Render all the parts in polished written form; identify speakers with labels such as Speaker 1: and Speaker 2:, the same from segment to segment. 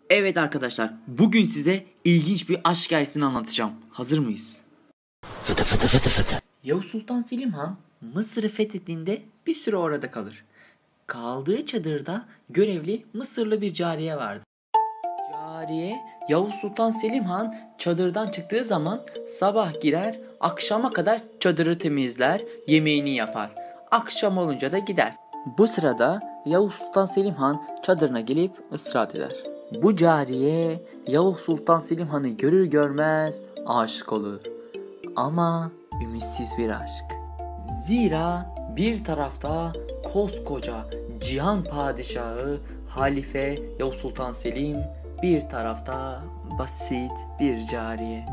Speaker 1: Evet arkadaşlar, bugün size ilginç bir aşk hikayesini anlatacağım. Hazır mıyız?
Speaker 2: Fıtı fıtı fıtı fıtı.
Speaker 1: Yavuz Sultan Selim Han Mısır'ı fethettiğinde bir süre orada kalır. Kaldığı çadırda görevli Mısırlı bir cariye vardı. Cariye Yavuz Sultan Selim Han çadırdan çıktığı zaman sabah girer, akşama kadar çadırı temizler, yemeğini yapar. Akşam olunca da gider. Bu sırada Yavuz Sultan Selim Han çadırına gelip istirahat eder. Bu cariye Yavuz Sultan Selim Han'ı görür görmez aşık olur. Ama ümitsiz bir aşk. Zira bir tarafta koskoca Cihan Padişahı Halife Yavuz Sultan Selim, bir tarafta basit bir cariye.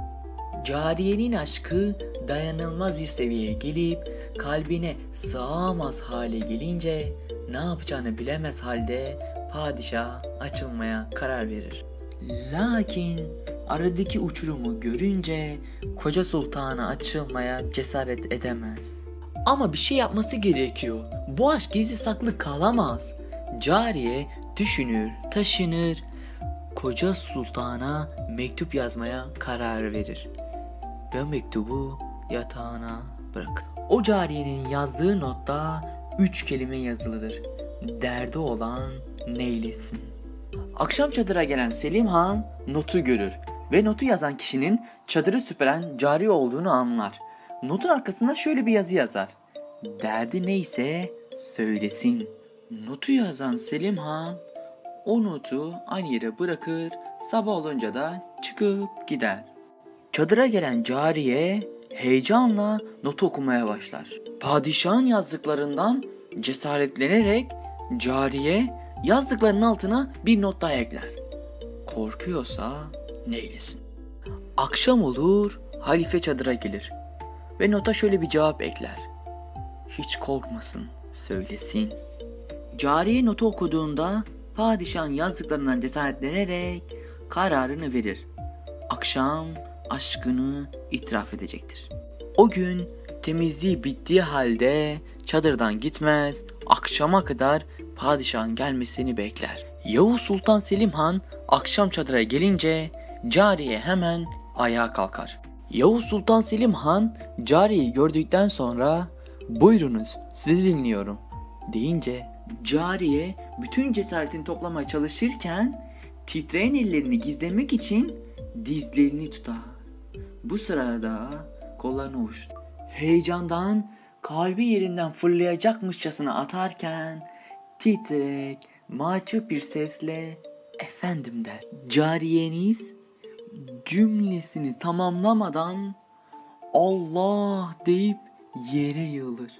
Speaker 1: Cariyenin aşkı dayanılmaz bir seviyeye gelip kalbine sığamaz hale gelince ne yapacağını bilemez halde padişah açılmaya karar verir. Lakin aradaki uçurumu görünce koca sultana açılmaya cesaret edemez. Ama bir şey yapması gerekiyor. Bu aşk gizli saklı kalamaz. Cariye düşünür, taşınır, koca sultana mektup yazmaya karar verir. Ve mektubu yatağına bırakır. O cariyenin yazdığı notta 3 kelime yazılıdır. Derdi olan neylesin. Akşam çadıra gelen Selim Han notu görür ve notu yazan kişinin çadırı süpüren cariye olduğunu anlar. Notun arkasında şöyle bir yazı yazar. Derdi neyse söylesin. Notu yazan Selim Han o notu aynı yere bırakır, sabah olunca da çıkıp gider. Çadıra gelen cariye heyecanla notu okumaya başlar. Padişahın yazdıklarından cesaretlenerek cariye yazdıklarının altına bir not daha ekler. Korkuyorsa neylesin. Akşam olur, halife çadıra gelir ve nota şöyle bir cevap ekler. Hiç korkmasın, söylesin. Cariye notu okuduğunda padişahın yazdıklarından cesaretlenerek kararını verir. Akşam aşkını itiraf edecektir. O gün temizliği bittiği halde çadırdan gitmez, akşama kadar padişahın gelmesini bekler. Yavuz Sultan Selim Han akşam çadıra gelince cariye hemen ayağa kalkar. Yavuz Sultan Selim Han cariyeyi gördükten sonra "Buyurunuz, sizi dinliyorum" deyince cariye bütün cesaretini toplamaya çalışırken titreyen ellerini gizlemek için dizlerini tutar. Bu sırada kollarını ovuştur. Heyecandan kalbi yerinden fırlayacakmışçasına atarken titrek, mahcup bir sesle "Efendim" der. Cariyeniz cümlesini tamamlamadan "Allah" deyip yere yığılır.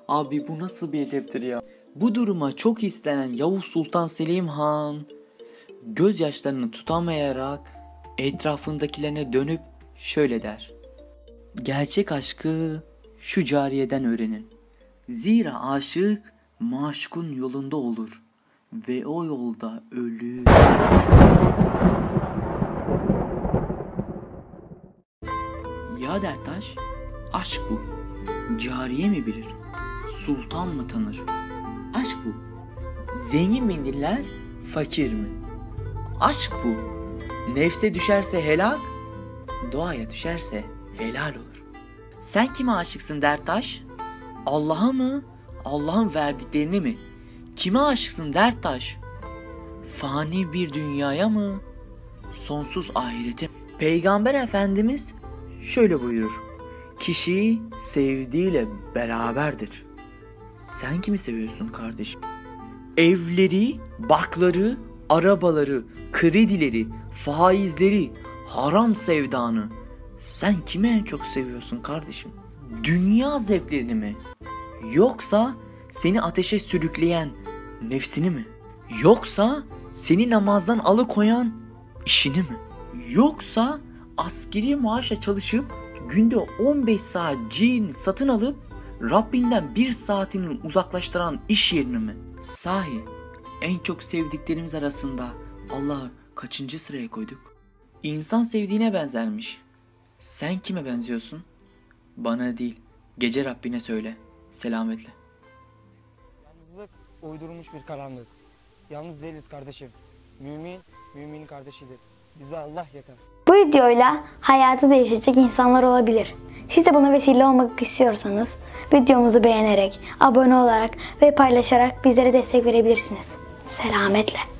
Speaker 1: Abi bu nasıl bir edeptir ya? Bu duruma çok istenen Yavuz Sultan Selim Han gözyaşlarını tutamayarak etrafındakilerine dönüp şöyle der. Gerçek aşkı şu cariyeden öğrenin. Zira aşık maşukun yolunda olur ve o yolda ölür. Ya Derttaş, aşk bu. Cariye mi bilir? Sultan mı tanır? Aşk bu. Zengin mi dinler, fakir mi? Aşk bu. Nefse düşerse helak, doğaya düşerse helal olur. Sen kime aşıksın Derttaş? Allah'a mı? Allah'ın verdiklerini mi? Kime aşıksın Derttaş? Fani bir dünyaya mı? Sonsuz ahirete mi? Peygamber Efendimiz şöyle buyurur. Kişi sevdiğiyle beraberdir. Sen kimi seviyorsun kardeşim? Evleri, barkları, arabaları, kredileri, faizleri, haram sevdanı. Sen kimi en çok seviyorsun kardeşim? Dünya zevklerini mi? Yoksa seni ateşe sürükleyen nefsini mi? Yoksa seni namazdan alıkoyan işini mi? Yoksa askeri maaşla çalışıp günde 15 saat cin satın alıp Rabbinden 1 saatini uzaklaştıran iş yerini mi? Sahi en çok sevdiklerimiz arasında Allah'ı kaçıncı sıraya koyduk? İnsan sevdiğine benzermiş. Sen kime benziyorsun? Bana değil, gece Rabbine söyle. Selametle.
Speaker 3: Yalnızlık uydurulmuş bir karanlık. Yalnız değiliz kardeşim. Mümin, müminin kardeşidir. Bize Allah yeter.
Speaker 4: Bu videoyla hayatı değişecek insanlar olabilir. Siz de buna vesile olmak istiyorsanız videomuzu beğenerek, abone olarak ve paylaşarak bizlere destek verebilirsiniz. Selametle.